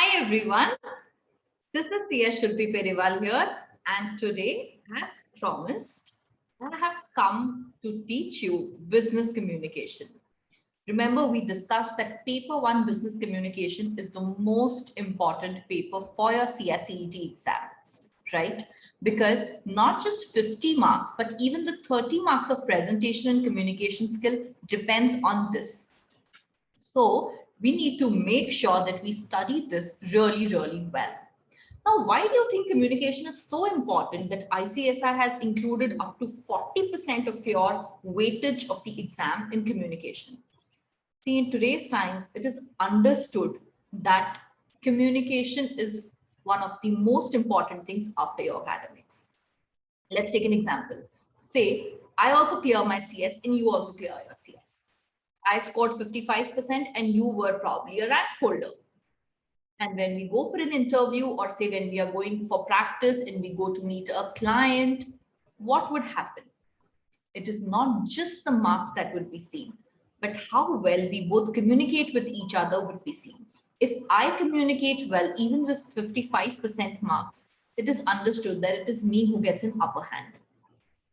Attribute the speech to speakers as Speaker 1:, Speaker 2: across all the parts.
Speaker 1: Hi everyone, this is Shilpi Periwal here, and today, as promised, I have come to teach you business communication. Remember, we discussed that paper one business communication is the most important paper for your CSET exams, right? Because not just 50 marks, but even the 30 marks of presentation and communication skill depends on this. So we need to make sure that we study this really, really well. Now, why do you think communication is so important that ICSI has included up to 40% of your weightage of the exam in communication? See, in today's times, it is understood that communication is one of the most important things after your academics. Let's take an example. Say, I also clear my CS and you also clear your CS. I scored 55% and you were probably a rank holder. And when we go for an interview, or say when we are going for practice and we go to meet a client, what would happen? It is not just the marks that would be seen, but how well we both communicate with each other would be seen. If I communicate well, even with 55% marks, it is understood that it is me who gets an upper hand.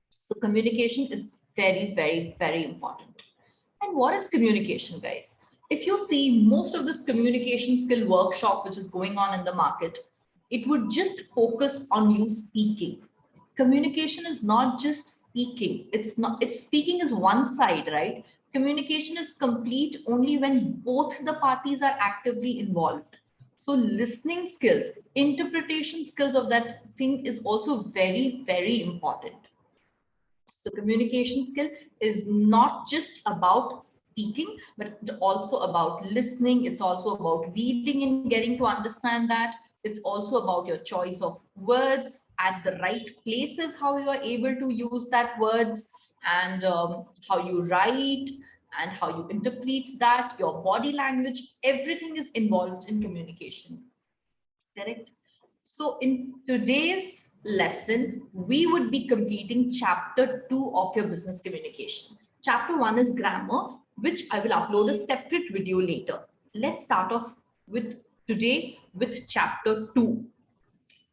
Speaker 1: So communication is very, very, very important. And what is communication, guys? If you see most of this communication skill workshop which is going on in the market, it would just focus on you speaking. Communication is not just speaking. It's speaking is one side, right? Communication is complete only when both the parties are actively involved. So listening skills, interpretation skills of that thing is also very, very important. So communication skill is not just about speaking, but also about listening. It's also about reading and getting to understand that. It's also about your choice of words at the right places, how you are able to use that words, and how you write and how you interpret that, your body language, everything is involved in communication. Correct? So in today's lesson, we would be completing chapter 2 of your business communication. Chapter 1 is grammar, which I will upload a separate video later. Let's start off with today with chapter 2.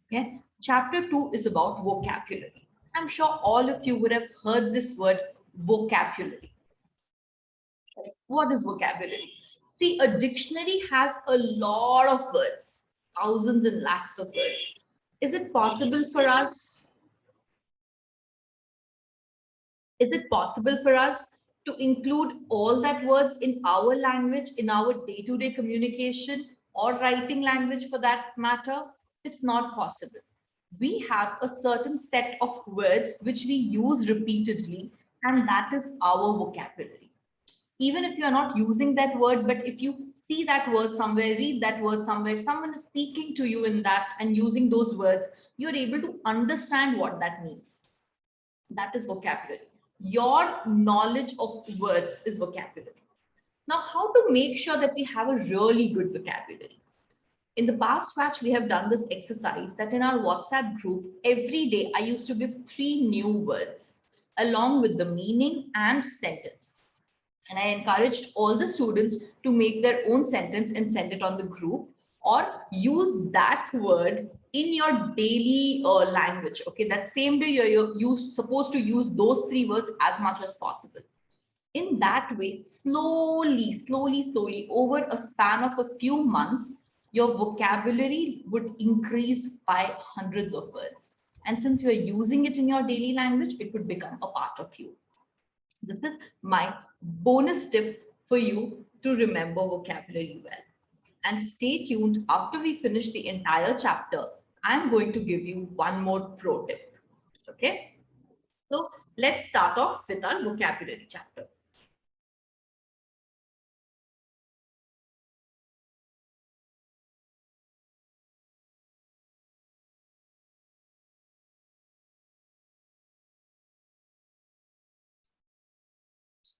Speaker 1: Okay? Chapter 2 is about vocabulary. I'm sure all of you would have heard this word vocabulary. What is vocabulary? See, a dictionary has a lot of words, thousands and lakhs of words. Is it possible for us? Is it possible for us to include all that words in our language, in our day-to-day communication or writing language for that matter? It's not possible. We have a certain set of words which we use repeatedly, and that is our vocabulary. Even if you're not using that word, but if you see that word somewhere, read that word somewhere, someone is speaking to you in that and using those words, you're able to understand what that means. That is vocabulary. Your knowledge of words is vocabulary. Now, how to make sure that we have a really good vocabulary? In the past batch, we have done this exercise that in our WhatsApp group, every day I used to give 3 new words along with the meaning and sentence. And I encouraged all the students to make their own sentence and send it on the group, or use that word in your daily language. Okay, that same day you're supposed to use those 3 words as much as possible. In that way, slowly, over a span of a few months, your vocabulary would increase by hundreds of words. And since you're using it in your daily language, it would become a part of you. This is my bonus tip for you to remember vocabulary well. And stay tuned, after we finish the entire chapter, I'm going to give you one more pro tip. Okay? So let's start off with our vocabulary chapter.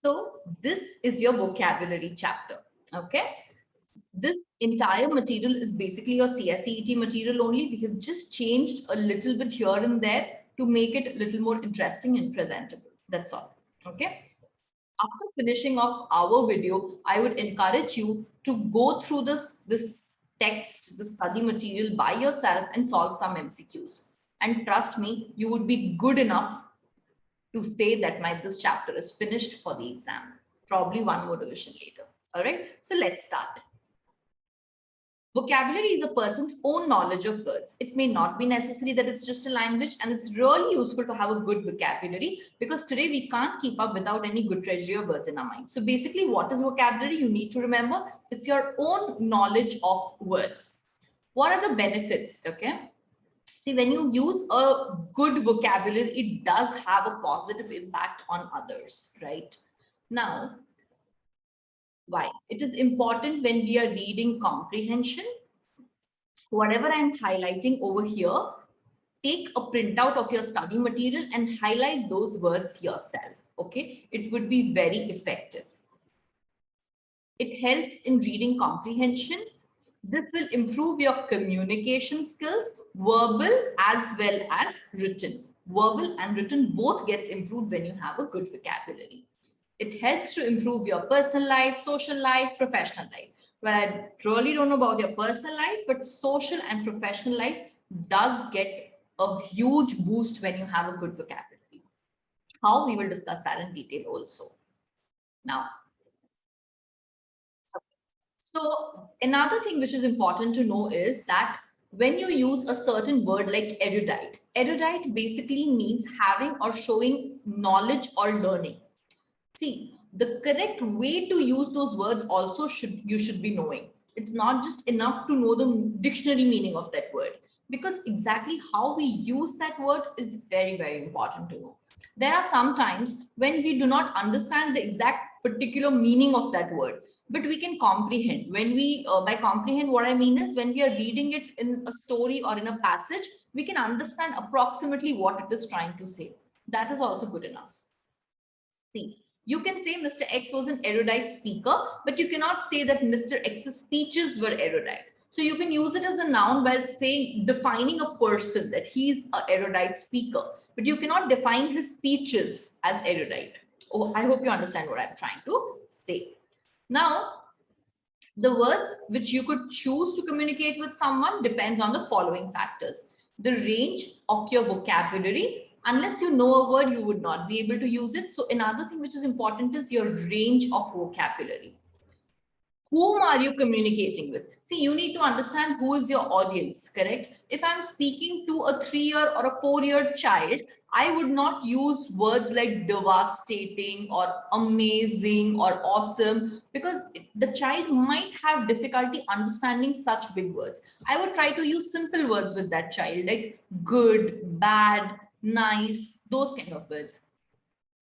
Speaker 1: So this is your vocabulary chapter. Okay? This entire material is basically your CSET material only. We have just changed a little bit here and there to make it a little more interesting and presentable. That's all. Okay. After finishing off our video, I would encourage you to go through this text the study material by yourself and solve some MCQs. And trust me, you would be good enough to say that this chapter is finished for the exam. Probably one more revision later. All right. So let's start. Vocabulary is a person's own knowledge of words. It may not be necessary that it's just a language, and it's really useful to have a good vocabulary because today we can't keep up without any good treasure of words in our mind. So basically, what is vocabulary? You need to remember it's your own knowledge of words. What are the benefits? Okay. See, when you use a good vocabulary, it does have a positive impact on others, right? Now, why? It is important when we are reading comprehension. Whatever I'm highlighting over here, take a printout of your study material and highlight those words yourself. Okay, it would be very effective. It helps in reading comprehension. This will improve your communication skills, verbal as well as written. Verbal and written both gets improved when you have a good vocabulary. It helps to improve your personal life, social life, professional life. Well, I really don't know about your personal life, but social and professional life does get a huge boost when you have a good vocabulary. How? We will discuss that in detail also. Now, so another thing which is important to know is that when you use a certain word like erudite basically means having or showing knowledge or learning. See, the correct way to use those words also you should be knowing. It's not just enough to know the dictionary meaning of that word, because exactly how we use that word is very, very important to know. There are some times when we do not understand the exact particular meaning of that word, but we can comprehend. When we, by comprehend, what I mean is when we are reading it in a story or in a passage, we can understand approximately what it is trying to say. That is also good enough. See, you can say Mr. X was an erudite speaker, but you cannot say that Mr. X's speeches were erudite. So you can use it as a noun by saying, defining a person that he's an erudite speaker, but you cannot define his speeches as erudite. Oh, I hope you understand what I'm trying to say. Now, the words which you could choose to communicate with someone depends on the following factors. The range of your vocabulary. Unless you know a word, you would not be able to use it. So another thing which is important is your range of vocabulary. Whom are you communicating with? See, you need to understand who is your audience, correct? If I'm speaking to a 3-year or a 4-year child, I would not use words like devastating or amazing or awesome, because the child might have difficulty understanding such big words. I would try to use simple words with that child, like good, bad, nice, those kind of words.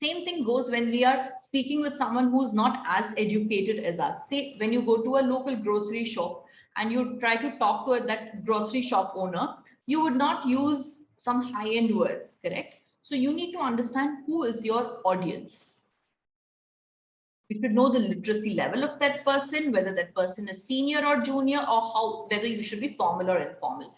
Speaker 1: Same thing goes when we are speaking with someone who's not as educated as us. Say, when you go to a local grocery shop and you try to talk to that grocery shop owner, you would not use some high-end words, correct? So you need to understand who is your audience. You should know the literacy level of that person, whether that person is senior or junior, or whether you should be formal or informal.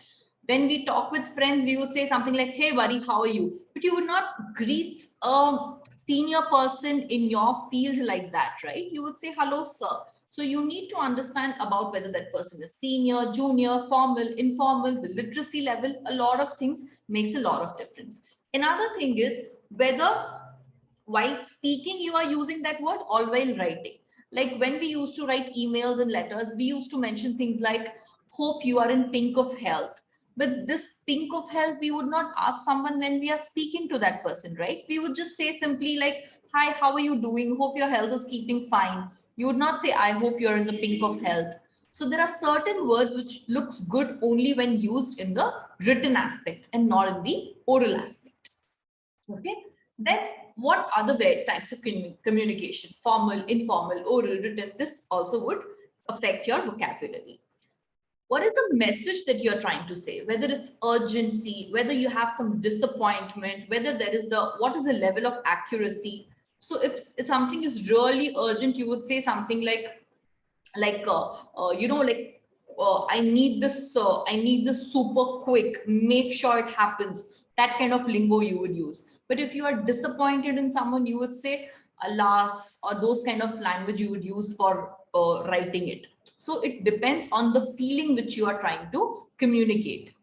Speaker 1: When we talk with friends, we would say something like, hey buddy, how are you? But you would not greet a senior person in your field like that, right? You would say, hello, sir. So you need to understand about whether that person is senior, junior, formal, informal, the literacy level. A lot of things makes a lot of difference. Another thing is whether while speaking you are using that word or while writing. Like when we used to write emails and letters, we used to mention things like, hope you are in pink of health. But this pink of health, we would not ask someone when we are speaking to that person, right? We would just say simply like, hi, how are you doing? Hope your health is keeping fine. You would not say, I hope you're in the pink of health. So there are certain words which looks good only when used in the written aspect and not in the oral aspect. Okay. Then what other types of communication? Formal, informal, oral, written. This also would affect your vocabulary. What is the message that you're trying to say? Whether it's urgency, whether you have some disappointment, whether there is what is the level of accuracy? So if something is really urgent, you would say something like I need this super quick, make sure it happens. That kind of lingo you would use. But if you are disappointed in someone, you would say alas, or those kind of language you would use for writing it. So it depends on the feeling which you are trying to communicate.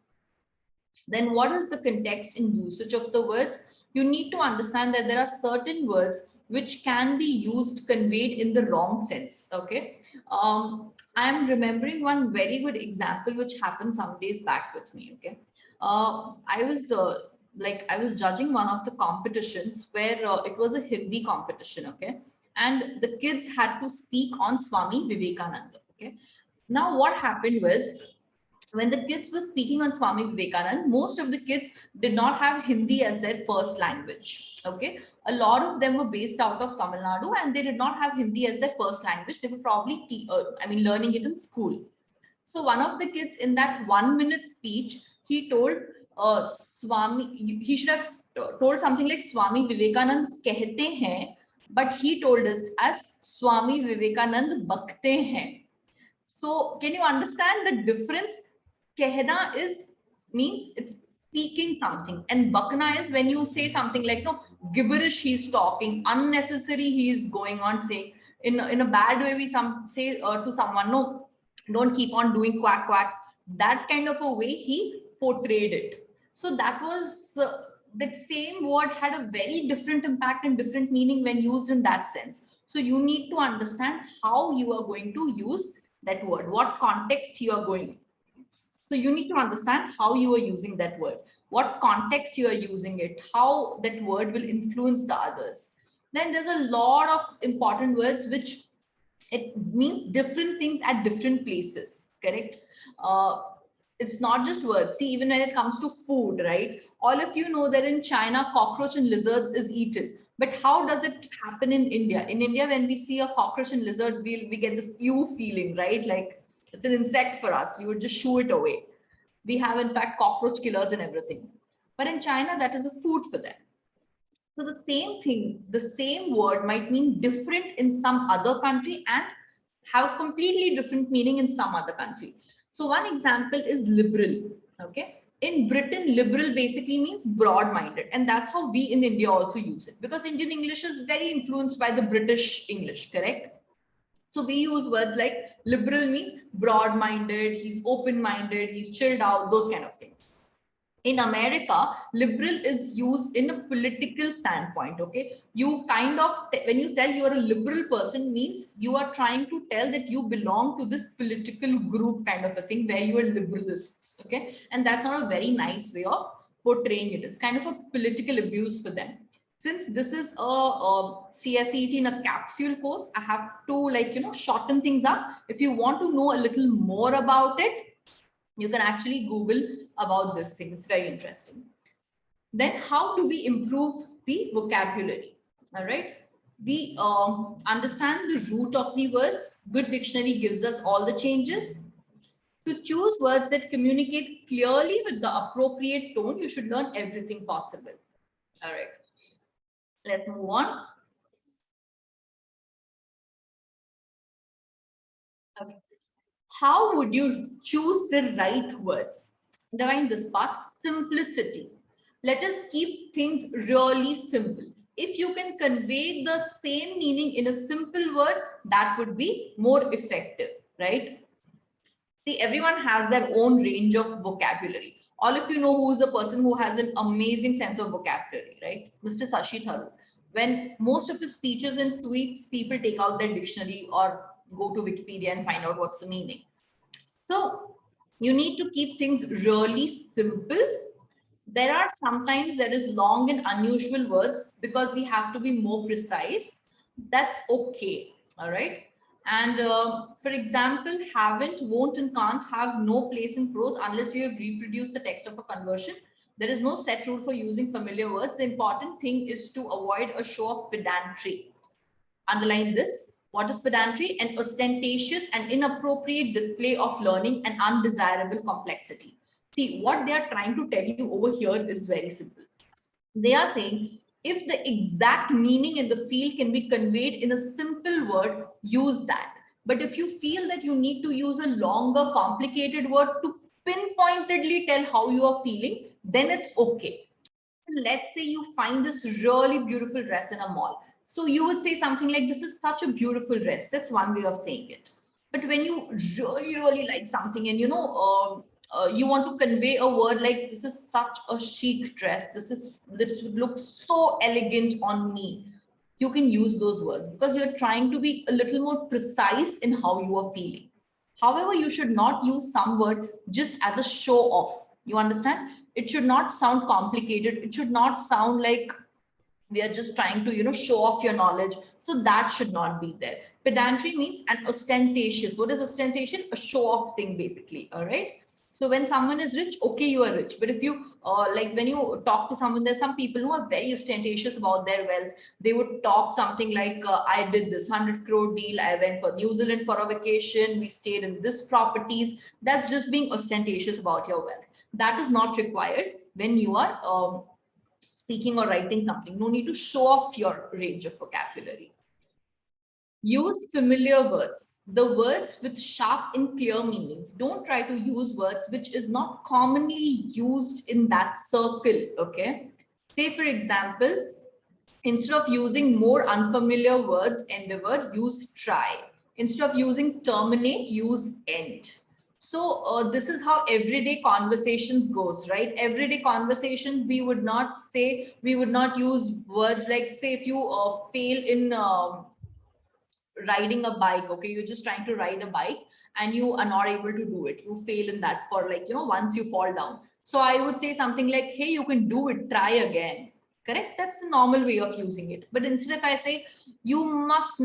Speaker 1: Then what is the context and usage of the words? You need to understand that there are certain words which can be used, conveyed in the wrong sense. Okay. I am remembering one very good example which happened some days back with me. Okay. I was judging one of the competitions where it was a Hindi competition. Okay. And the kids had to speak on Swami Vivekananda. Okay. Now what happened was, when the kids were speaking on Swami Vivekanand, most of the kids did not have Hindi as their first language. Okay. A lot of them were based out of Tamil Nadu and they did not have Hindi as their first language. They were probably, learning it in school. So one of the kids in that 1 minute speech, he told he should have told something like Swami Vivekanand कहते हैं, but he told us as Swami Vivekanand बकते हैं. So can you understand the difference? Kehna is means it's speaking something, and bakna is when you say something like no gibberish. He's talking unnecessary. He's going on saying in a bad way. We some say to someone, no, don't keep on doing quack quack. That kind of a way he portrayed it. So that was that same word had a very different impact and different meaning when used in that sense. So you need to understand how you are going to use that word, what context you are going. So you need to understand how you are using that word, what context you are using it, how that word will influence the others. Then there's a lot of important words which it means different things at different places, correct? It's not just words. See, even when it comes to food, right? All of you know that in China, cockroach and lizards is eaten. But how does it happen in India? In India, when we see a cockroach and lizard, we get this ew feeling, right? Like it's an insect for us. We would just shoo it away. We have, in fact, cockroach killers and everything. But in China, that is a food for them. So the same thing, the same word might mean different in some other country and have a completely different meaning in some other country. So one example is liberal. Okay. In Britain, liberal basically means broad-minded. And that's how we in India also use it, because Indian English is very influenced by the British English, correct? So we use words like liberal means broad-minded, he's open-minded, he's chilled out, those kind of things. In America, liberal is used in a political standpoint. Okay, you kind of, when you tell you are a liberal person, means you are trying to tell that you belong to this political group kind of a thing where you are liberalists. Okay, and that's not a very nice way of portraying it. It's kind of a political abuse for them. Since this is a Cseet in a capsule course, I have to shorten things up. If you want to know a little more about it, you can actually Google about this thing. It's very interesting. Then how do we improve the vocabulary? All right. We understand the root of the words. Good dictionary gives us all the changes. To choose words that communicate clearly with the appropriate tone, you should learn everything possible. All right. Let's move on. Okay. How would you choose the right words? Define this part, simplicity. Let us keep things really simple. If you can convey the same meaning in a simple word, that would be more effective, right? See, everyone has their own range of vocabulary. All of you know who is the person who has an amazing sense of vocabulary, right? Mr. Cseet. When most of his speeches and tweets, people take out their dictionary or go to Wikipedia and find out what's the meaning. So you need to keep things really simple. There are sometimes there is long and unusual words because we have to be more precise. That's okay. All right. And for example, haven't, won't, and can't have no place in prose unless you have reproduced the text of a conversion. There is no set rule for using familiar words. The important thing is to avoid a show of pedantry. Underline this. What is pedantry? An ostentatious and inappropriate display of learning and undesirable complexity. See, what they are trying to tell you over here is very simple. They are saying, if the exact meaning in the field can be conveyed in a simple word, use that. But if you feel that you need to use a longer, complicated word to pinpointedly tell how you are feeling, then it's okay. Let's say you find this really beautiful dress in a mall. So you would say something like, this is such a beautiful dress. That's one way of saying it. But when you really like something, and you want to convey a word like, this is such a chic dress, this looks so elegant on me, you can use those words because you're trying to be a little more precise in how you are feeling. However, you should not use some word just as a show off. You understand? It should not sound complicated. It should not sound like we are just trying to show off your knowledge. So that should not be there. Pedantry means an ostentatious. What is ostentation? A show off thing, basically. All right. So when someone is rich, okay, you are rich. But if you like, when you talk to someone, there's some people who are very ostentatious about their wealth. They would talk something like, I did this 100 crore deal, I went for New Zealand for a vacation, we stayed in this properties. That's just being ostentatious about your wealth. That is not required when you are speaking or writing something. No need to show off your range of vocabulary. Use familiar words, the words with sharp and clear meanings. Don't try to use words which is not commonly used in that circle, okay? Say, for example, instead of using more unfamiliar words, endeavor, use try. Instead of using terminate, use end. So this is how everyday conversations goes, right? Everyday conversations, we would not use words like, say, if you fail in riding a bike, okay, you're just trying to ride a bike and you are not able to do it, you fail in that for like, once you fall down. So I would say something like, hey, you can do it, try again. Correct? That's the normal way of using it. But instead, if I say, you must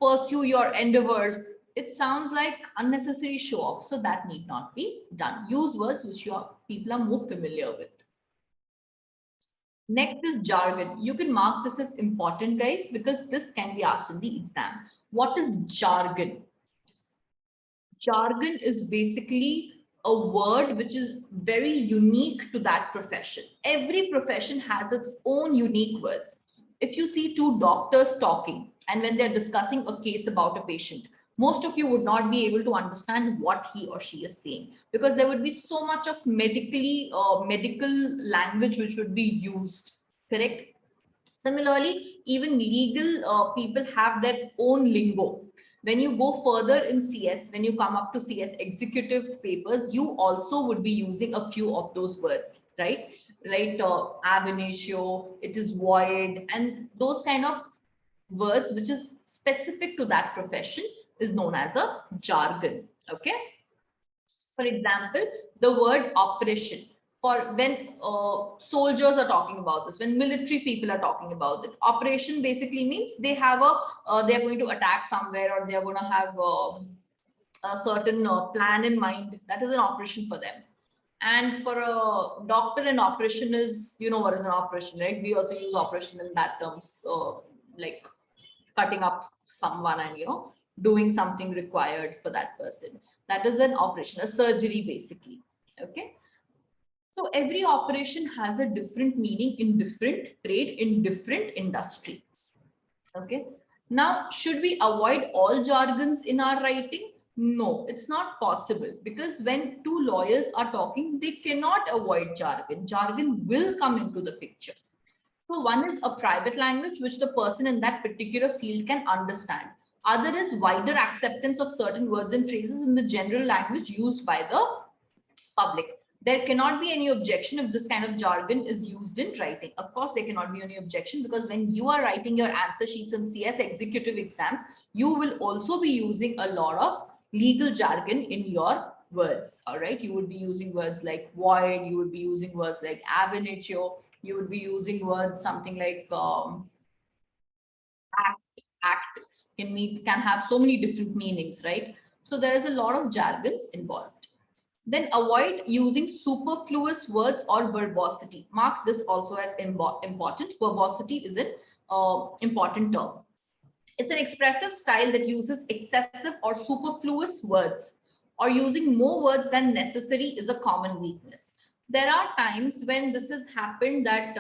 Speaker 1: pursue your endeavors, it sounds like unnecessary show off. So that need not be done. Use words which your people are more familiar with. Next is jargon. You can mark this as important, guys, because this can be asked in the exam. What is jargon? Jargon is basically a word which is very unique to that profession. Every profession has its own unique words. If you see two doctors talking and when they're discussing a case about a patient, most of you would not be able to understand what he or she is saying because there would be so much of medical language which would be used. Correct? Similarly, even legal people have their own lingo. When you go further in CS, when you come up to CS executive papers, you also would be using a few of those words, right? Right, ab initio, it is void, and those kind of words which is specific to that profession is known as a jargon. Okay. For example, the word operation, for when soldiers are talking about this, when military people are talking about it, operation basically means they have they're going to attack somewhere or they're going to have a certain plan in mind. That is an operation for them. And for a doctor, an operation is, what is an operation, right? We also use operation in that terms, like cutting up someone and doing something required for that person. That is an operation, a surgery basically. Okay. So every operation has a different meaning in different trade, in different industry. Okay. Now, should we avoid all jargons in our writing? No, it's not possible, because when two lawyers are talking, they cannot avoid jargon. Jargon will come into the picture. So one is a private language which the person in that particular field can understand. Other is wider acceptance of certain words and phrases in the general language used by the public. There cannot be any objection if this kind of jargon is used in writing. Of course, there cannot be any objection because when you are writing your answer sheets in CS executive exams, you will also be using a lot of legal jargon in your words. All right. You would be using words like void. You would be using words like ab initio. You would be using words something like act can have so many different meanings, right? So there is a lot of jargons involved. Then avoid using superfluous words or verbosity. Mark this also as important. Verbosity is an important term. It's an expressive style that uses excessive or superfluous words, or using more words than necessary is a common weakness. There are times when this has happened that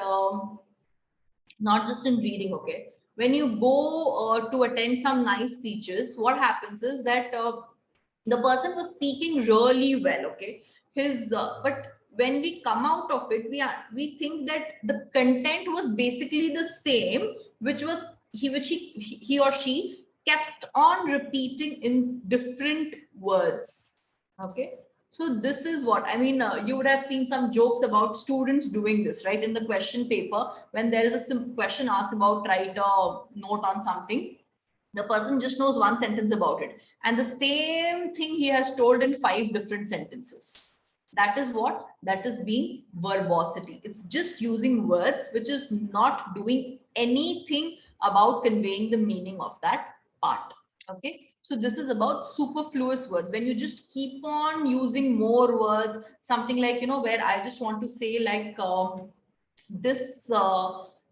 Speaker 1: not just in reading, okay, when you go to attend some nice speeches, what happens is that the person was speaking really well, okay, but when we come out of it, we think that the content was basically the same, which was he or she kept on repeating in different words. Okay. So this is what I mean. You would have seen some jokes about students doing this, right? In the question paper, when there is a question asked about write a note on something, the person just knows one sentence about it. And the same thing he has told in 5 different sentences. That is what? That is being verbosity. It's just using words, which is not doing anything about conveying the meaning of that part. Okay. So this is about superfluous words. When you just keep on using more words, something like, where I just want to say like, this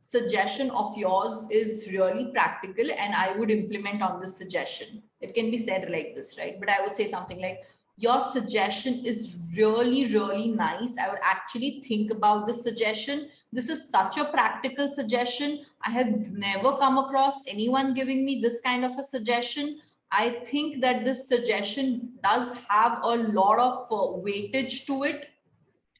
Speaker 1: suggestion of yours is really practical and I would implement on this suggestion. It can be said like this, right? But I would say something like, your suggestion is really, really nice. I would actually think about this suggestion. This is such a practical suggestion. I have never come across anyone giving me this kind of a suggestion. I think that this suggestion does have a lot of weightage to it.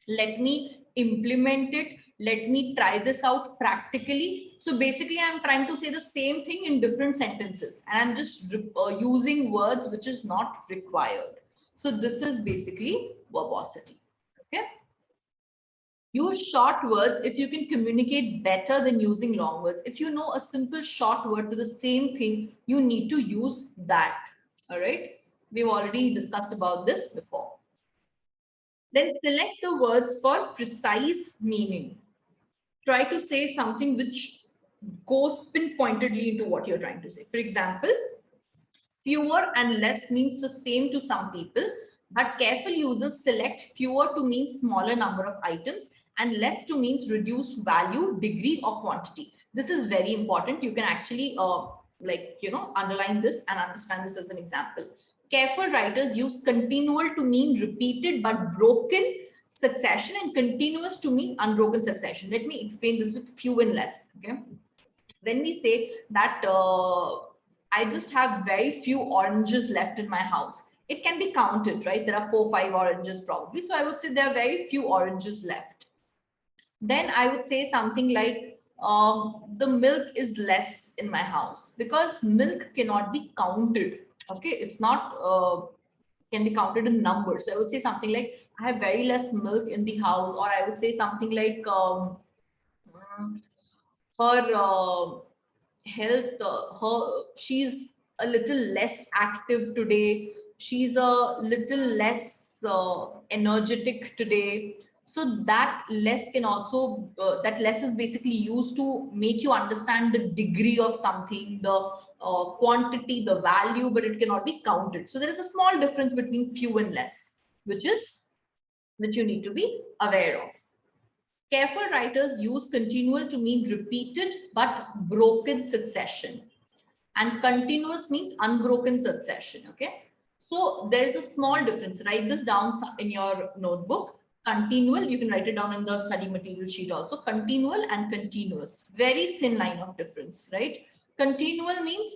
Speaker 1: Let me implement it. Let me try this out practically. So basically, I'm trying to say the same thing in different sentences, and I'm just using words which is not required. So this is basically verbosity. Okay. Use short words if you can communicate better than using long words. If you know a simple short word to the same thing, you need to use that. All right. We've already discussed about this before. Then select the words for precise meaning. Try to say something which goes pinpointedly into what you're trying to say. For example, fewer and less means the same to some people, but careful users select fewer to mean smaller number of items and less to means reduced value, degree, or quantity. This is very important. You can actually underline this and understand this as an example. Careful writers use continual to mean repeated but broken succession and continuous to mean unbroken succession. Let me explain this with few and less. Okay. When we say that I just have very few oranges left in my house, it can be counted, right? There are 4-5 oranges probably. So I would say there are very few oranges left. Then I would say something like the milk is less in my house, because milk cannot be counted. Okay, it's not can be counted in numbers. So I would say something like I have very less milk in the house, or I would say something like her health, she's a little less active today, she's a little less energetic today. So that less can also that less is basically used to make you understand the degree of something, the quantity, the value, but it cannot be counted. So there is a small difference between few and less, which you need to be aware of. Careful writers use continual to mean repeated but broken succession. And continuous means unbroken succession. Okay. So there is a small difference. Write this down in your notebook. Continual, you can write it down in the study material sheet also. Continual and continuous. Very thin line of difference, right? Continual means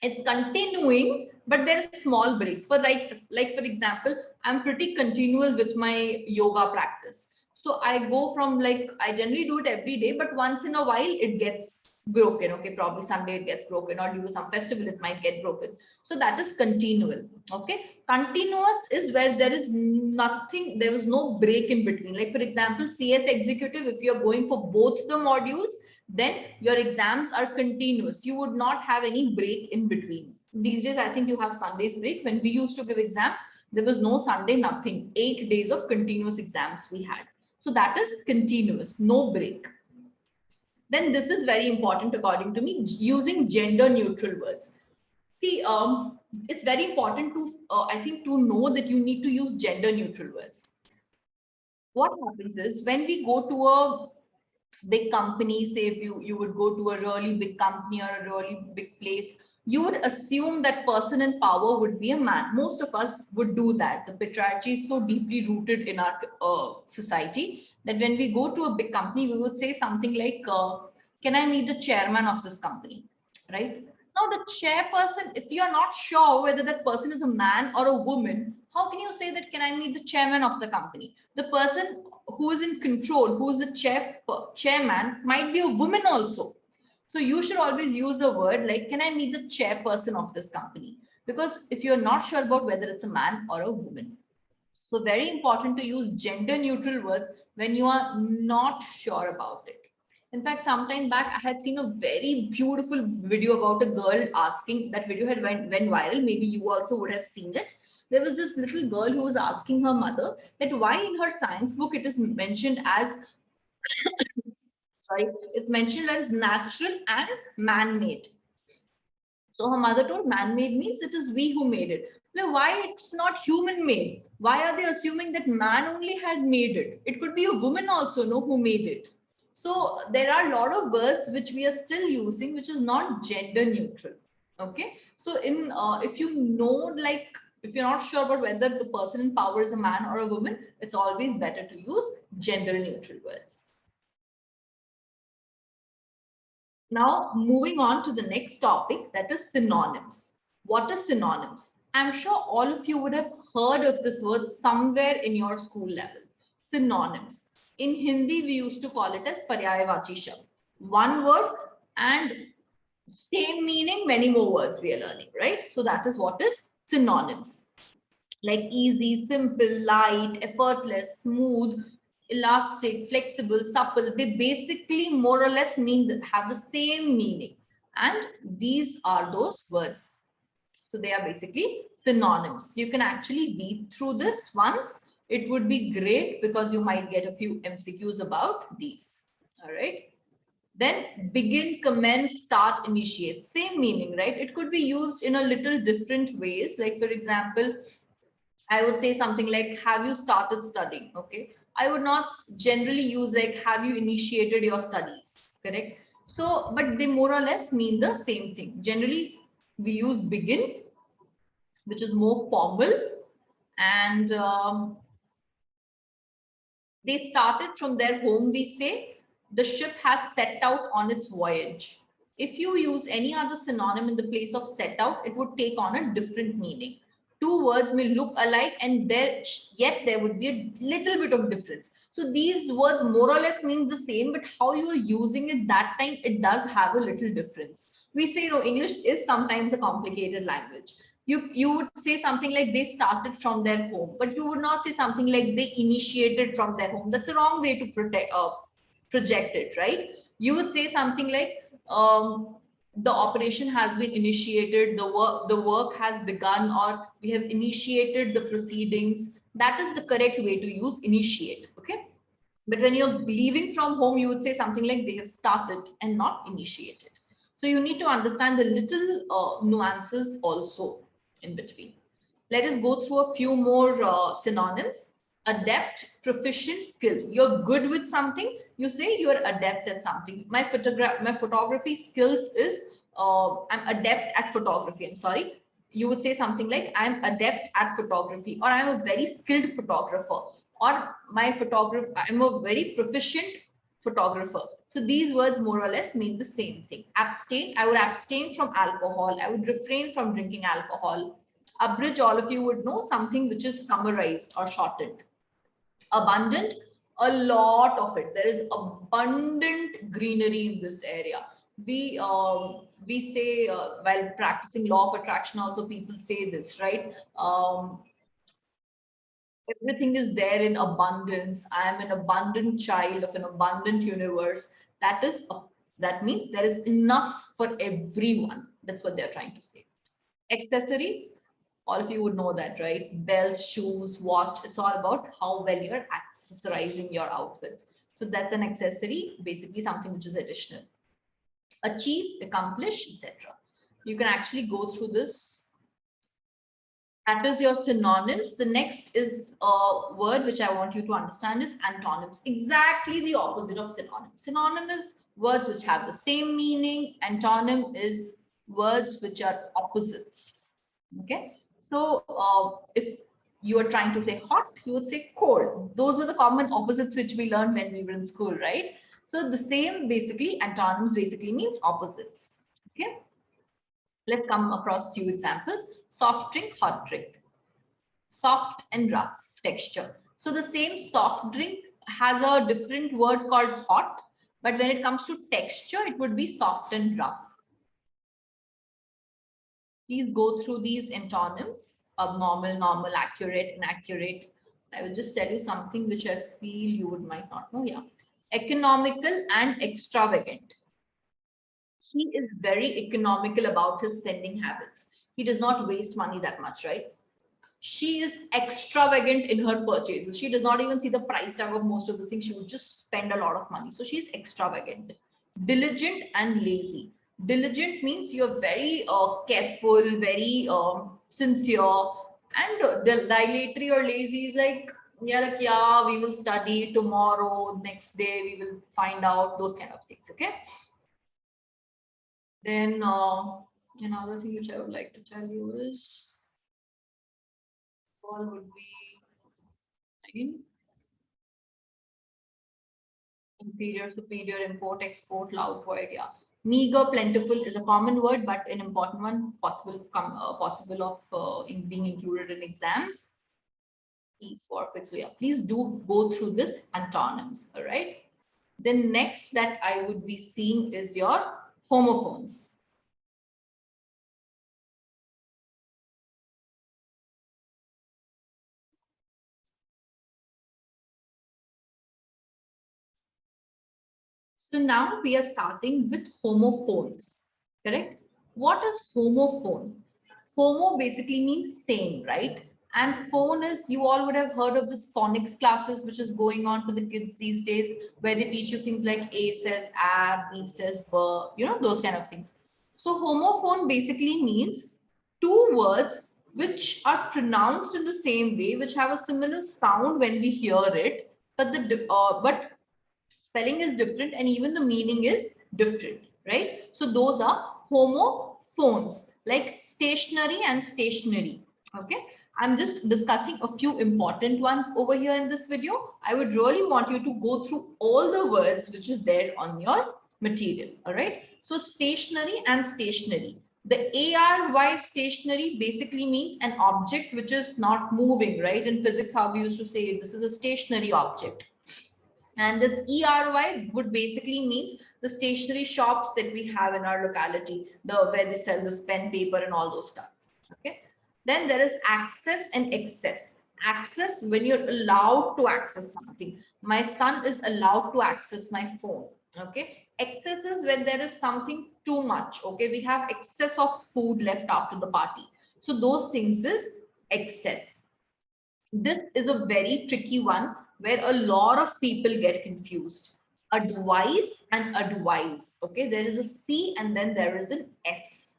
Speaker 1: it's continuing, but there is small breaks. For like for example, I'm pretty continual with my yoga practice. So I go from like, I generally do it every day, but once in a while it gets broken. Okay, probably Sunday it gets broken, or due to some festival it might get broken. So that is continual. Okay, continuous is where there is nothing, there was no break in between. Like for example, CS executive, if you're going for both the modules, then your exams are continuous. You would not have any break in between. These days, I think you have Sundays break. When we used to give exams, there was no Sunday, nothing. 8 days of continuous exams we had. So that is continuous, no break. Then this is very important according to me, using gender neutral words. See, it's very important to, I think, to know that you need to use gender neutral words. What happens is when we go to a big company, say if you would go to a really big company or a really big place, you would assume that person in power would be a man. Most of us would do that. The patriarchy is so deeply rooted in our society that when we go to a big company, we would say something like, can I meet the chairman of this company, right? Now the chairperson, if you are not sure whether that person is a man or a woman, how can you say that, can I meet the chairman of the company? The person who is in control, who is the chairman, might be a woman also. So you should always use a word like, can I meet the chairperson of this company? Because if you're not sure about whether it's a man or a woman. So very important to use gender neutral words when you are not sure about it. In fact, sometime back, I had seen a very beautiful video about a girl asking, that video had went viral. Maybe you also would have seen it. There was this little girl who was asking her mother that why in her science book it is mentioned as, sorry, it's mentioned as natural and man-made. So her mother told man-made means it is we who made it. Now, why it's not human-made? Why are they assuming that man only had made it? It could be a woman also, no, who made it. So there are a lot of words which we are still using, which is not gender neutral. Okay. So in if you know, like, if you're not sure about whether the person in power is a man or a woman, it's always better to use gender neutral words. Now, moving on to the next topic, that is synonyms. What is synonyms? I'm sure all of you would have heard of this word somewhere in your school level. Synonyms. In Hindi, we used to call it as paryayavachi shabd. One word and same meaning, many more words we are learning, right? So that is what is synonyms. Like easy, simple, light, effortless, smooth, elastic, flexible, supple. They basically more or less mean, have the same meaning. And these are those words. So they are basically synonyms. You can actually read through this once. It would be great because you might get a few MCQs about these. All right. Then begin, commence, start, initiate. Same meaning, right? It could be used in a little different ways. Like, for example, I would say something like, have you started studying? Okay. I would not generally use like, have you initiated your studies? Correct. So, but they more or less mean the same thing. Generally, we use begin, which is more formal, and they started from their home, we say. The ship has set out on its voyage. If you use any other synonym in the place of set out, it would take on a different meaning. Two words may look alike and yet there would be a little bit of difference. So these words more or less mean the same, but how you are using it that time, it does have a little difference. We say, you know, English is sometimes a complicated language. You would say something like they started from their home, but you would not say something like they initiated from their home. That's the wrong way to project it, right? You would say something like the operation has been initiated, the work has begun, or we have initiated the proceedings. That is the correct way to use initiate. Okay. But when you're leaving from home, you would say something like they have started and not initiated. So you need to understand the little nuances also in between. Let us go through a few more synonyms. Adept, proficient, skilled. You're good with something, you say you're adept at something. My photography skills is I'm adept at photography. I'm sorry. You would say something like I'm adept at photography, or I'm a very skilled photographer, or I'm a very proficient photographer. So these words more or less mean the same thing. Abstain, I would abstain from alcohol. I would refrain from drinking alcohol. Abridge, all of you would know, something which is summarized or shortened. Abundant, a lot of it. There is abundant greenery in this area. We say while practicing law of attraction, also people say this, right? Everything is there in abundance. I am an abundant child of an abundant universe. That means there is enough for everyone. That's what they're trying to say. Accessories, all of you would know that, right? Belts, shoes, watch. It's all about how well you're accessorizing your outfit. So that's an accessory, basically something which is additional. Achieve, accomplish, etc. You can actually go through this. That is your synonyms. The next is a word which I want you to understand is antonyms. Exactly the opposite of synonym. Synonym is words which have the same meaning. Antonym is words which are opposites. Okay. So if you are trying to say hot, you would say cold. Those were the common opposites which we learned when we were in school, right? So the same basically, antonyms basically means opposites. Okay. Let's come across few examples. Soft drink, hot drink. Soft and rough texture. So the same soft drink has a different word called hot. But when it comes to texture, it would be soft and rough. Please go through these antonyms: abnormal, normal, accurate, inaccurate. I will just tell you something which I feel you would might not know. Yeah. Economical and extravagant. He is very economical about his spending habits. He does not waste money that much, right? She is extravagant in her purchases. She does not even see the price tag of most of the things. She would just spend a lot of money. So she's extravagant. Diligent and lazy. Diligent means you're very careful, very sincere, and dilatory or lazy is like, yeah, like, yeah, we will study tomorrow, next day we will find out, those kind of things. Okay. Then another thing which I would like to tell you is what would be again inferior, superior, import, export, loud, void. Yeah, meager, plentiful is a common word, but an important one, possible of in being included in exams. Please forfeit. So yeah, please do go through this antonyms. All right. The next that I would be seeing is your homophones. So now we are starting with homophones, correct? What is homophone? Homo basically means same, right? And phone is, you all would have heard of this phonics classes, which is going on for the kids these days, where they teach you things like A says a, B says b, those kind of things. So homophone basically means two words which are pronounced in the same way, which have a similar sound when we hear it, but spelling is different and even the meaning is different, right? So those are homophones, like stationary and stationary. Okay. I'm just discussing a few important ones over here in this video. I would really want you to go through all the words which is there on your material. All right. So stationary and stationary. The ARY stationary basically means an object which is not moving, right? In physics, how we used to say it, this is a stationary object. And this ERY would basically mean the stationery shops that we have in our locality, where they sell this pen, paper, and all those stuff. Okay. Then there is access and excess. Access, when you're allowed to access something. My son is allowed to access my phone. Okay. Excess is when there is something too much. Okay. We have excess of food left after the party. So those things is excess. This is a very tricky one where a lot of people get confused. Advice and advise. Okay, there is a C and then there is an S.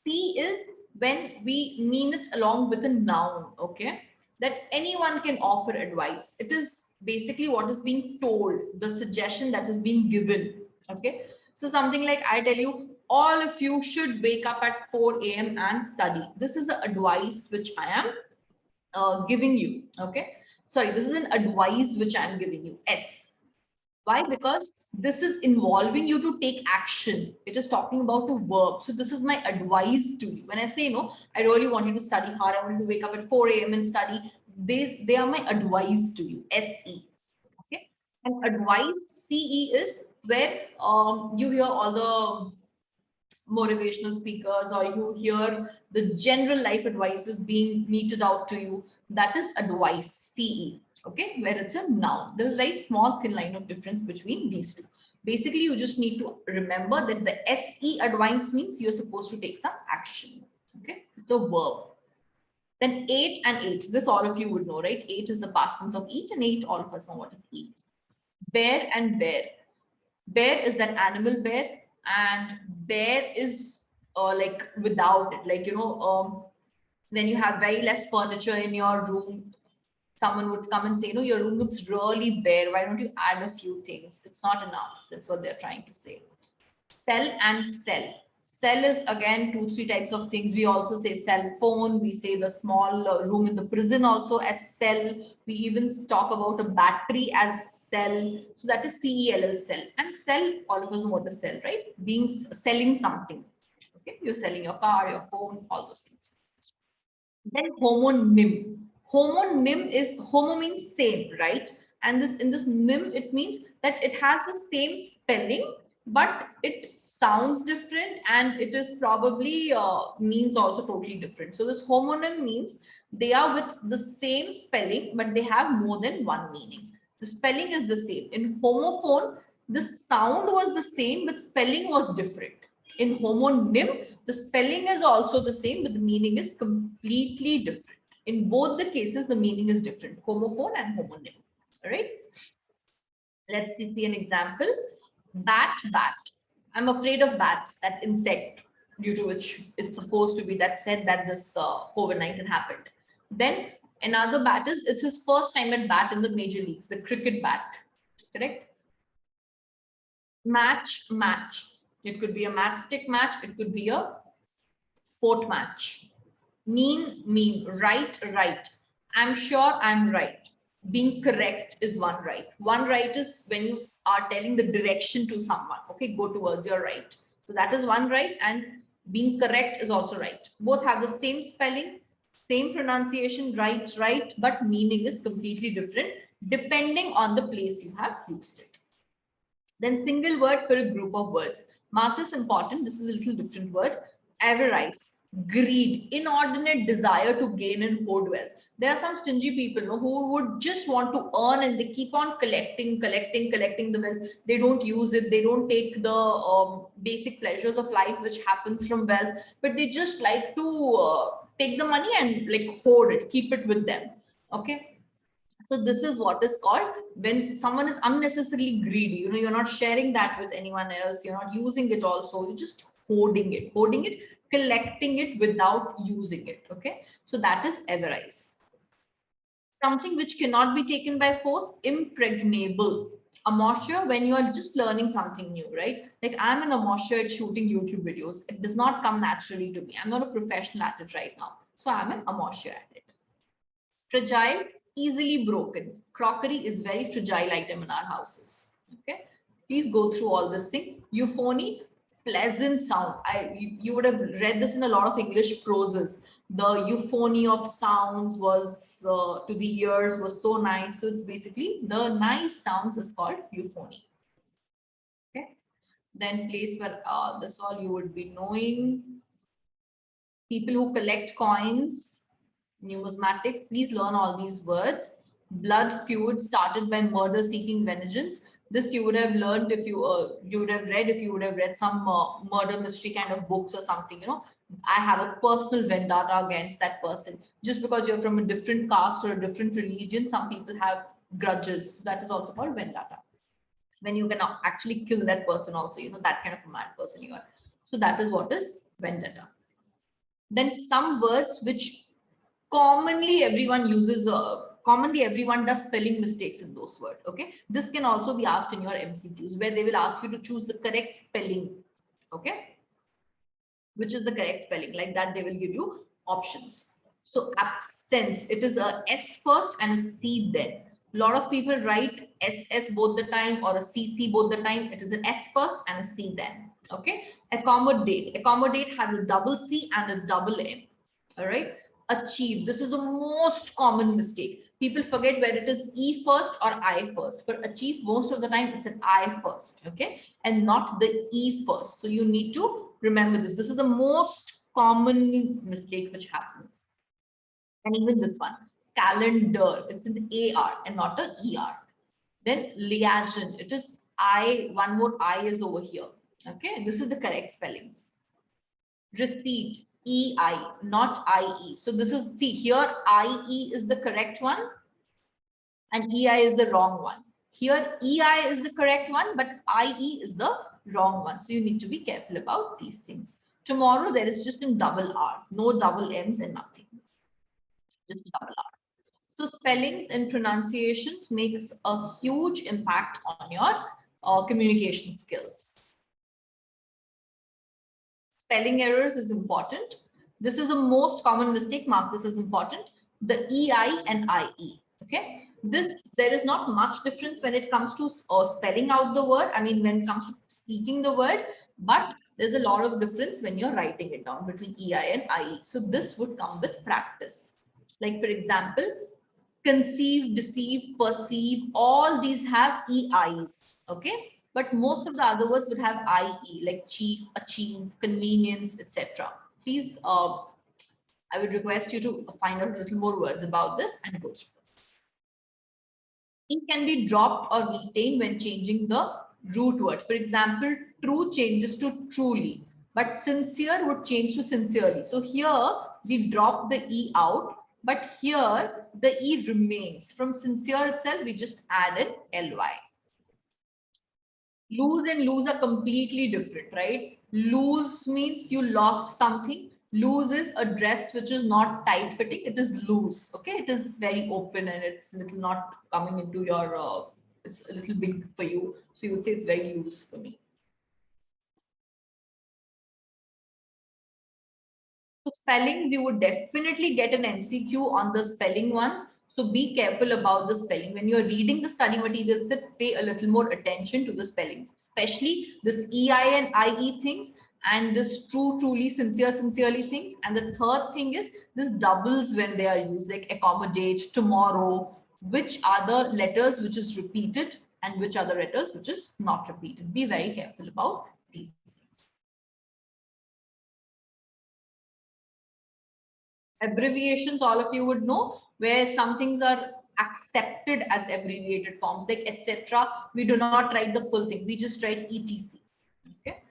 Speaker 1: C is when we mean it along with a noun. Okay, that anyone can offer advice. It is basically what is being told, the suggestion that is being given. Okay, so something like I tell you, all of you should wake up at 4 a.m. and study. This is the advice which I am giving you. Okay. Sorry, this is an advice which I'm giving you. S. Why? Because this is involving you to take action. It is talking about a verb. So this is my advice to you. When I say, no, I really want you to study hard. I want you to wake up at 4 a.m. and study. They are my advice to you. SE. Okay. And advice, CE, is where you hear all the motivational speakers or you hear the general life advices being meted out to you. That is advice, CE. Okay, where it's a noun. There's a very small thin line of difference between these two. Basically, you just need to remember that the SE advice means you're supposed to take some action. Okay, it's a verb. Then 8 and 8. This all of you would know, right? 8 is the past tense of each, and 8 all of us know what is eat. Bear and bear. Bear is that animal bear, and bear is like without it, like when you have very less furniture in your room, someone would come and say, no, your room looks really bare, why don't you add a few things? It's not enough. That's what they're trying to say. Sell and sell. Sell is again 2-3 types of things. We also say cell phone. We say the small room in the prison also as cell. We even talk about a battery as cell. So that is CELL, cell. And sell, all of us know what is sell, right? Selling something. Okay, you're selling your car, your phone, all those things. Then homonym. Homonym is, homo means same, right? And this in this nim, it means that it has the same spelling, but it sounds different, and it is probably means also totally different. So this homonym means they are with the same spelling, but they have more than one meaning. The spelling is the same. In homophone, the sound was the same, but spelling was different. In homonym, the spelling is also the same, but the meaning is completely different. In both the cases, the meaning is different, homophone and homonym. All right. Let's see an example. Bat, bat. I'm afraid of bats, that insect, due to which it's supposed to be that said that this COVID-19 happened. Then another bat is, it's his first time at bat in the major leagues, the cricket bat. Correct? Match, match. It could be a matchstick match. It could be a sport match. Mean, mean. Right, right. I'm sure I'm right. Being correct is one right. One right is when you are telling the direction to someone. Okay, go towards your right. So that is one right, and being correct is also right. Both have the same spelling, same pronunciation, right, right, but meaning is completely different depending on the place you have used it. Then single word for a group of words. Mark this important. This is a little different word. Avarice, greed, inordinate desire to gain and hoard wealth. There are some stingy people, no, who would just want to earn, and they keep on collecting the wealth. They don't use it. They don't take the basic pleasures of life which happens from wealth, but they just like to take the money and like hoard it, keep it with them. Okay. So this is what is called when someone is unnecessarily greedy. You know, you're not sharing that with anyone else. You're not using it also. You're just hoarding it, collecting it without using it. Okay. So that is avarice. Something which cannot be taken by force, impregnable. Amateur, when you are just learning something new, right? Like I'm an amateur at shooting YouTube videos. It does not come naturally to me. I'm not a professional at it right now. So I'm an amateur at it. Fragile, easily broken. Crockery is very fragile item in our houses. Okay, please go through all this thing. Euphony, pleasant sound. You would have read this in a lot of English proses. The euphony of sounds was to the ears was so nice. So it's basically the nice sounds is called euphony. Okay, then place where this all you would be knowing. People who collect coins, numismatics, please learn all these words. Blood feud started by murder seeking vengeance. This you would have learned if you would have read some murder mystery kind of books or something. You know, I have a personal vendetta against that person just because you're from a different caste or a different religion. Some people have grudges. That is also called vendetta. When you can actually kill that person also, you know, that kind of a mad person you are. So that is what is vendetta. Then some words which commonly everyone uses, commonly everyone does spelling mistakes in those words. Okay, this can also be asked in your MCQs where they will ask you to choose the correct spelling. Okay, which is the correct spelling, like that they will give you options. So absence, it is a S first and a C then. A lot of people write SS both the time or a CC both the time. It is an S first and a C then. Okay, accommodate, accommodate has a double C and a double M. All right, achieve, this is the most common mistake. People forget where it is E first or I first. For achieve, most of the time it's an I first, okay, and not the E first. So you need to remember this. This is the most common mistake which happens. And even this one, calendar, it's an AR and not a ER. Then liaison, it is I, one more I is over here. Okay, this is the correct spellings. Receipt, EI, not IE. So this is, see here, IE is the correct one and EI is the wrong one. Here, EI is the correct one, but IE is the wrong one. So you need to be careful about these things. Tomorrow, there is just a double R, no double M's and nothing. Just double R. So spellings and pronunciations makes a huge impact on your communication skills. Spelling errors is important. This is the most common mistake. Mark this as important. The EI and IE. Okay. There is not much difference when it comes to spelling out the word. I mean, when it comes to speaking the word, but there's a lot of difference when you're writing it down between EI and IE. So this would come with practice. Like for example, conceive, deceive, perceive, all these have EIs, okay? But most of the other words would have IE, like chief, achieve, convenience, etc. Please, I would request you to find out a little more words about this and go through this. E can be dropped or retained when changing the root word. For example, true changes to truly, but sincere would change to sincerely. So here we drop the E out, but here the E remains. From sincere itself, we just add an LY. Lose and lose are completely different, right? Lose means you lost something. Loose is a dress which is not tight fitting. It is loose. Okay, it is very open and it's little not coming into your. It's a little big for you, so you would say it's very loose for me. So spellings, you would definitely get an MCQ on the spelling ones. So be careful about the spelling. When you're reading the study materials, pay a little more attention to the spellings, especially this EI and IE things and this true, truly, sincere, sincerely things. And the third thing is this doubles when they are used, like accommodate, tomorrow, which are the letters which is repeated and which are the letters which is not repeated. Be very careful about these. Abbreviations, all of you would know, where some things are accepted as abbreviated forms, like etc. We do not write the full thing, we just write etc. Okay,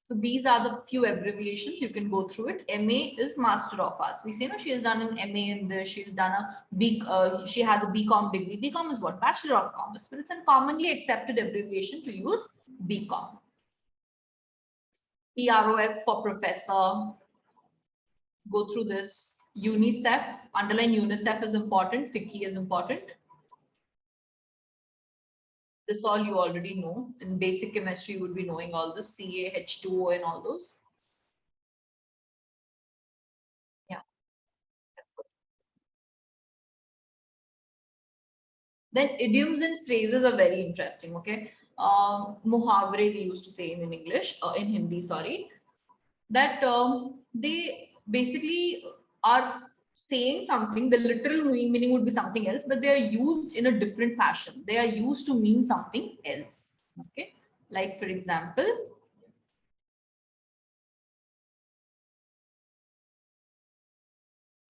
Speaker 1: so these are the few abbreviations. You can go through it. MA is Master of Arts. We say no, she has done an MA in this, she's done a she has a BCom degree. BCom is what? Bachelor of Commerce, but it's a commonly accepted abbreviation to use BCom. PROF for professor. Go through this. UNICEF, underline UNICEF is important, FICCI is important. This all you already know. In basic chemistry, you would be knowing all this, Ca, H2O and all those. Yeah. Then idioms and phrases are very interesting, okay? Muhavre, we used to say in English, in Hindi, sorry, that they basically are saying something. The literal meaning would be something else, but they are used in a different fashion. They are used to mean something else. Okay, like for example,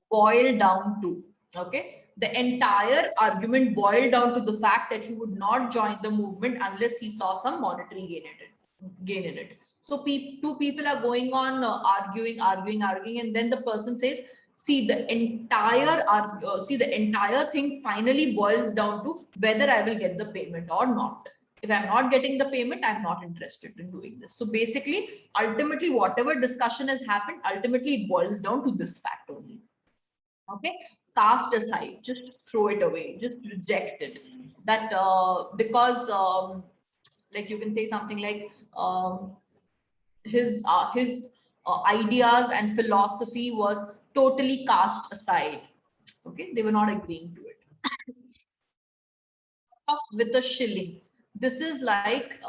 Speaker 1: boil down to. Okay, the entire argument boiled down to the fact that he would not join the movement unless he saw some monetary gain in it. So two people are going on arguing, and then the person says, "See, the entire thing finally boils down to whether I will get the payment or not. If I'm not getting the payment, I'm not interested in doing this." So basically, ultimately, whatever discussion has happened, ultimately it boils down to this fact only. Okay, cast aside, just throw it away, just reject it. That because like you can say something like his ideas and philosophy was totally cast aside. Okay, they were not agreeing to it. Off with a shilling. This is like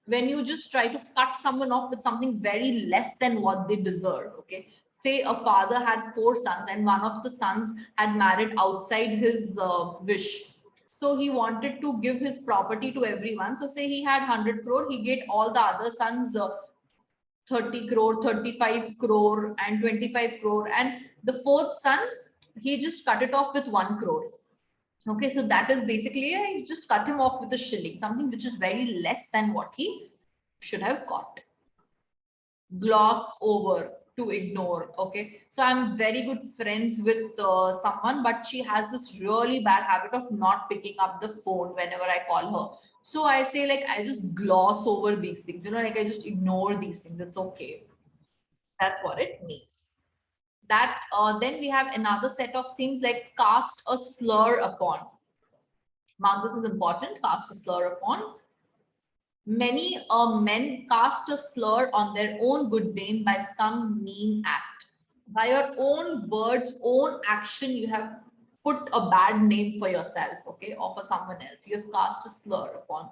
Speaker 1: when you just try to cut someone off with something very less than what they deserve. Okay, say a father had four sons and one of the sons had married outside his wish. So he wanted to give his property to everyone. So say he had 100 crore, he gave all the other sons 30 crore, 35 crore, and 25 crore. And the fourth son, he just cut it off with 1 crore. Okay, so that is basically, I just cut him off with a shilling, something which is very less than what he should have got. Gloss over, to ignore. Okay, so I'm very good friends with someone, but she has this really bad habit of not picking up the phone whenever I call her. So I say, like, I just gloss over these things, like I just ignore these things. It's okay. That's what it means. That then we have another set of things like cast a slur upon. Mark, this is important. Cast a slur upon. Many men cast a slur on their own good name by some mean act. By your own words, own action, you have put a bad name for yourself, okay, or for someone else. You have cast a slur upon.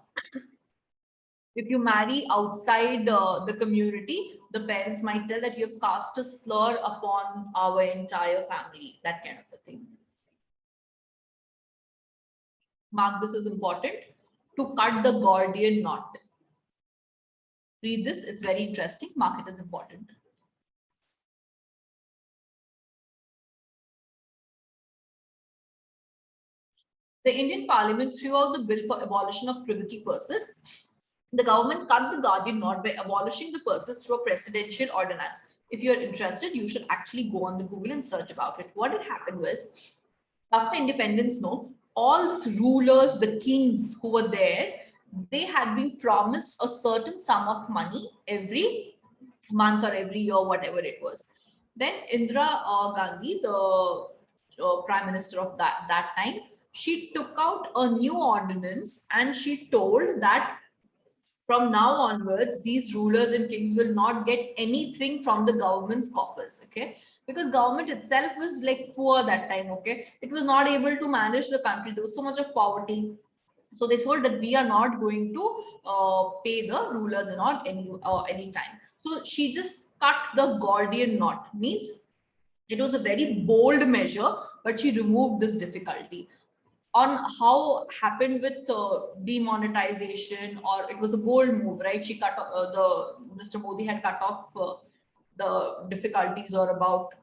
Speaker 1: If you marry outside the community, the parents might tell that you have cast a slur upon our entire family, that kind of a thing. Mark this is important. To cut the Gordian knot. Read this, it's very interesting. Mark it is important. The Indian Parliament threw out the bill for abolition of privity purses. The government cut the Guardian knot by abolishing the purses through a presidential ordinance. If you're interested, you should actually go on the Google and search about it. What had happened was, after independence, no, all these rulers, the kings who were there, they had been promised a certain sum of money every month or every year, whatever it was. Then Indira Gandhi, the prime minister of that time, she took out a new ordinance and she told that from now onwards, these rulers and kings will not get anything from the government's coffers. Okay, because government itself was like poor that time. Okay, it was not able to manage the country. There was so much of poverty. So they told that we are not going to pay the rulers and all any time. So she just cut the Gordian knot. Means it was a very bold measure, but she removed this difficulty. On how happened with demonetization, or it was a bold move, right? She cut the Mr. Modi had cut off the difficulties or about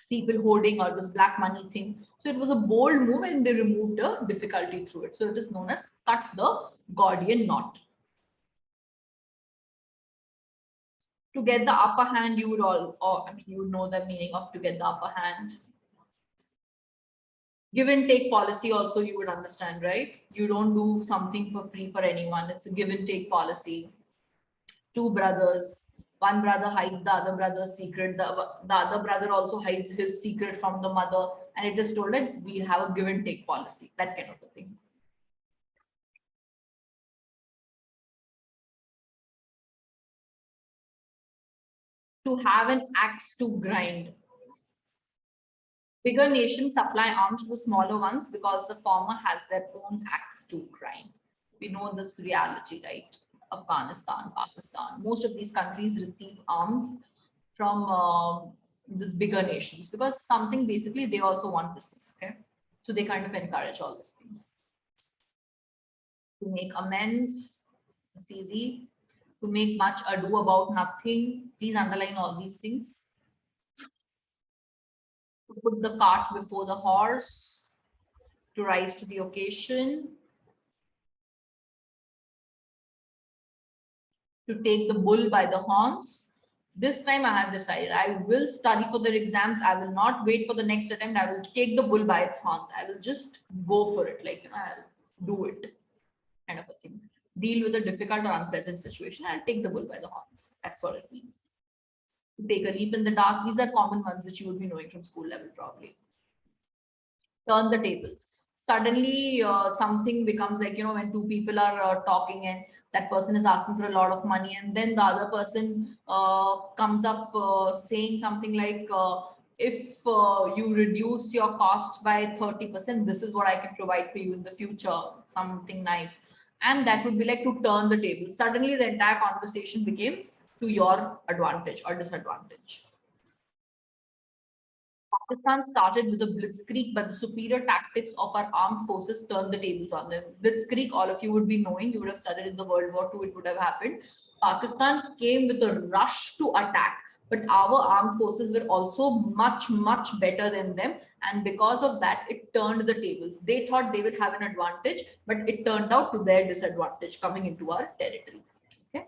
Speaker 1: people hoarding or this black money thing. So it was a bold move and they removed a difficulty through it. So it is known as cut the Gordian knot. To get the upper hand, you would you would know the meaning of to get the upper hand. Give and take policy also you would understand, right? You don't do something for free for anyone. It's a give and take policy. Two brothers, one brother hides the other brother's secret. The other brother also hides his secret from the mother. And it is told that we have a give and take policy, that kind of a thing. To have an axe to grind. Bigger nations supply arms to smaller ones because the former has their own axe to grind. We know this reality, right? Afghanistan, Pakistan, most of these countries receive arms from these bigger nations because something basically they also want business, okay? So they kind of encourage all these things. To make amends, it's easy. To make much ado about nothing, please underline all these things. To put the cart before the horse, to rise to the occasion, to take the bull by the horns. This time I have decided I will study for the exams. I will not wait for the next attempt. I will take the bull by its horns. I will just go for it. Like, I'll do it kind of a thing. Deal with a difficult or unpleasant situation. I'll take the bull by the horns. That's what it means. To take a leap in the dark. These are common ones which you would be knowing from school level probably. Turn the tables. Suddenly something becomes like, when two people are talking and that person is asking for a lot of money and then the other person comes up saying something like, if you reduce your cost by 30%, this is what I can provide for you in the future, something nice. And that would be like to turn the table. Suddenly the entire conversation becomes to your advantage or disadvantage. Pakistan started with a blitzkrieg, but the superior tactics of our armed forces turned the tables on them. Blitzkrieg, all of you would be knowing, you would have studied in the World War II, it would have happened. Pakistan came with a rush to attack, but our armed forces were also much, much better than them. And because of that, it turned the tables. They thought they would have an advantage, but it turned out to their disadvantage coming into our territory. Okay.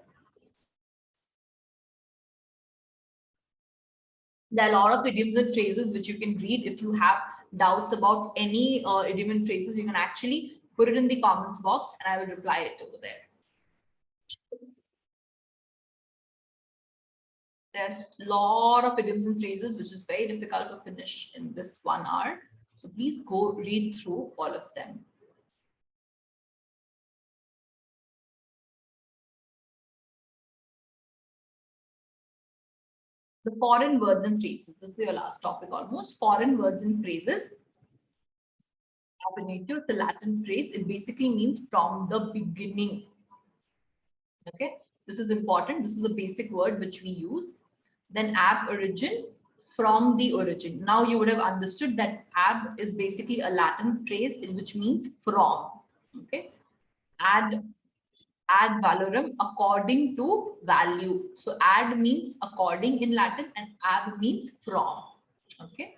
Speaker 1: There are a lot of idioms and phrases which you can read. If you have doubts about any idiom and phrases, you can actually put it in the comments box and I will reply it over there. There are a lot of idioms and phrases which is very difficult to finish in this 1 hour. So please go read through all of them. The foreign words and phrases. This is your last topic almost. Foreign words and phrases. Ab initio, the Latin phrase. It basically means from the beginning. Okay, this is important. This is a basic word which we use. Then ab origin, from the origin. Now you would have understood that ab is basically a Latin phrase which means from. Okay. Ad valorem, according to value. So ad means according in Latin and ab means from. Okay.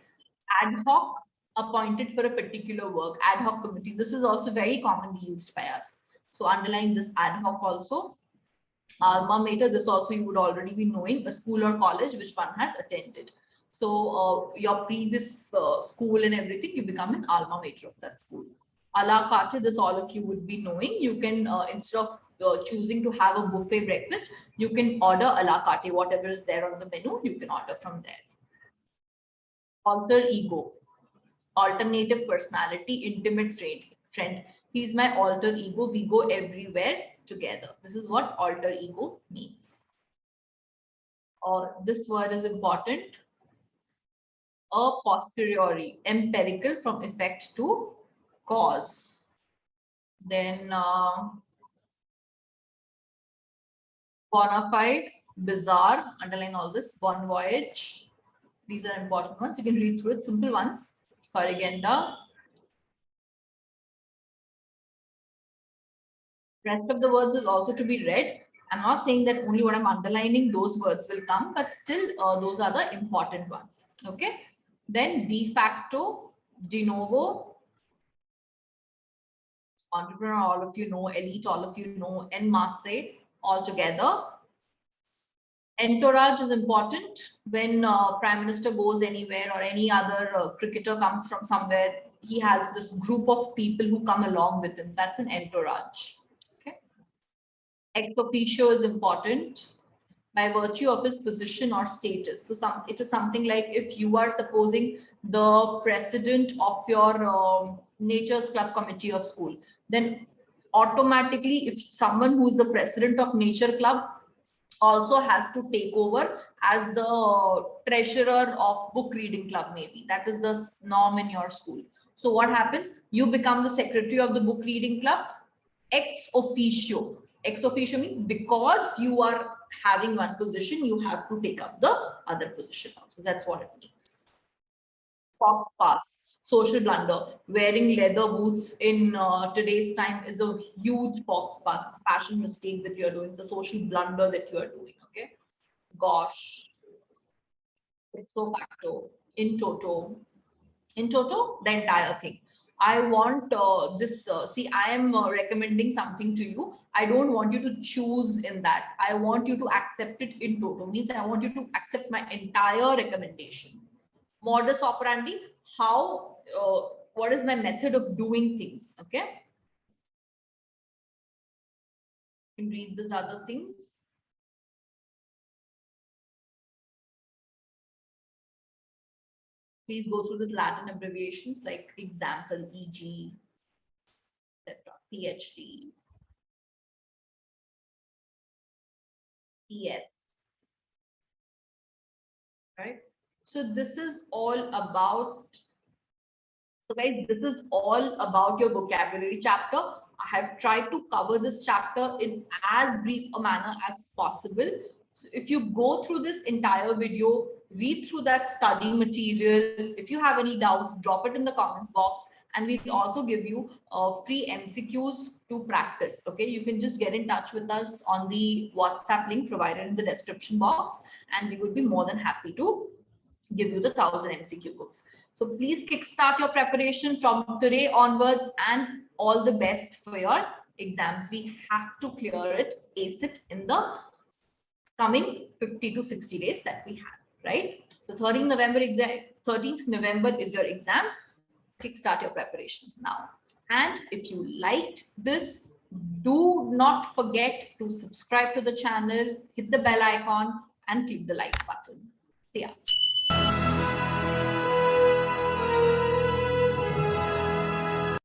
Speaker 1: Ad hoc, appointed for a particular work. Ad hoc committee. This is also very commonly used by us. So underline this ad hoc also. Alma mater, this also you would already be knowing, a school or college which one has attended. So your previous school and everything, you become an alma mater of that school. A la carte, this all of you would be knowing. You can, instead of choosing to have a buffet breakfast, you can order a la carte, whatever is there on the menu, you can order from there. Alter ego, alternative personality, intimate friend. He's my alter ego. We go everywhere together. This is what alter ego means. Or this word is important. A posteriori, empirical, from effect to cause. Then bona fide, bizarre, underline all this, bon voyage. These are important ones. You can read through it, simple ones. Corrigenda. Rest of the words is also to be read. I'm not saying that only what I'm underlining, those words will come, but still those are the important ones. Okay. Then de facto, de novo, entrepreneur, all of you know, elite, all of you know, en masse, all together. Entourage is important when Prime Minister goes anywhere or any other cricketer comes from somewhere. He has this group of people who come along with him. That's an entourage. Okay. Ex officio is important by virtue of his position or status. So it is something like if you are supposing the president of your Nature's Club committee of school, then automatically if someone who's the president of Nature Club also has to take over as the treasurer of book reading club, maybe that is the norm in your school. So what happens? You become the secretary of the book reading club ex officio. Ex officio means because you are having one position, you have to take up the other position also. That's what it means. Faux pas, social blunder. Wearing leather boots in today's time is a huge faux pas, fashion mistake that you're doing. It's a social blunder that you are doing. Okay. Gosh. Ipso facto. In toto. In toto, the entire thing. I want this, see, I am recommending something to you. I don't want you to choose in that. I want you to accept it in toto. Means I want you to accept my entire recommendation. Modus operandi, how, what is my method of doing things, okay? You can read these other things. Please go through this Latin abbreviations like example, e.g., etc., PhD, PS, right? So this is all about, so guys, this is all about your vocabulary chapter. I have tried to cover this chapter in as brief a manner as possible. So if you go through this entire video, read through that study material. If you have any doubts, drop it in the comments box. And we'll also give you free MCQs to practice. Okay, you can just get in touch with us on the WhatsApp link provided in the description box, and we would be more than happy to give you the 1000 MCQ books. So please kickstart your preparation from today onwards, and all the best for your exams. We have to clear it, ace it in the coming 50 to 60 days that we have, right? So 13th November exam, 13th November is your exam. Kickstart your preparations now. And if you liked this, do not forget to subscribe to the channel, hit the bell icon, and click the like button. See ya.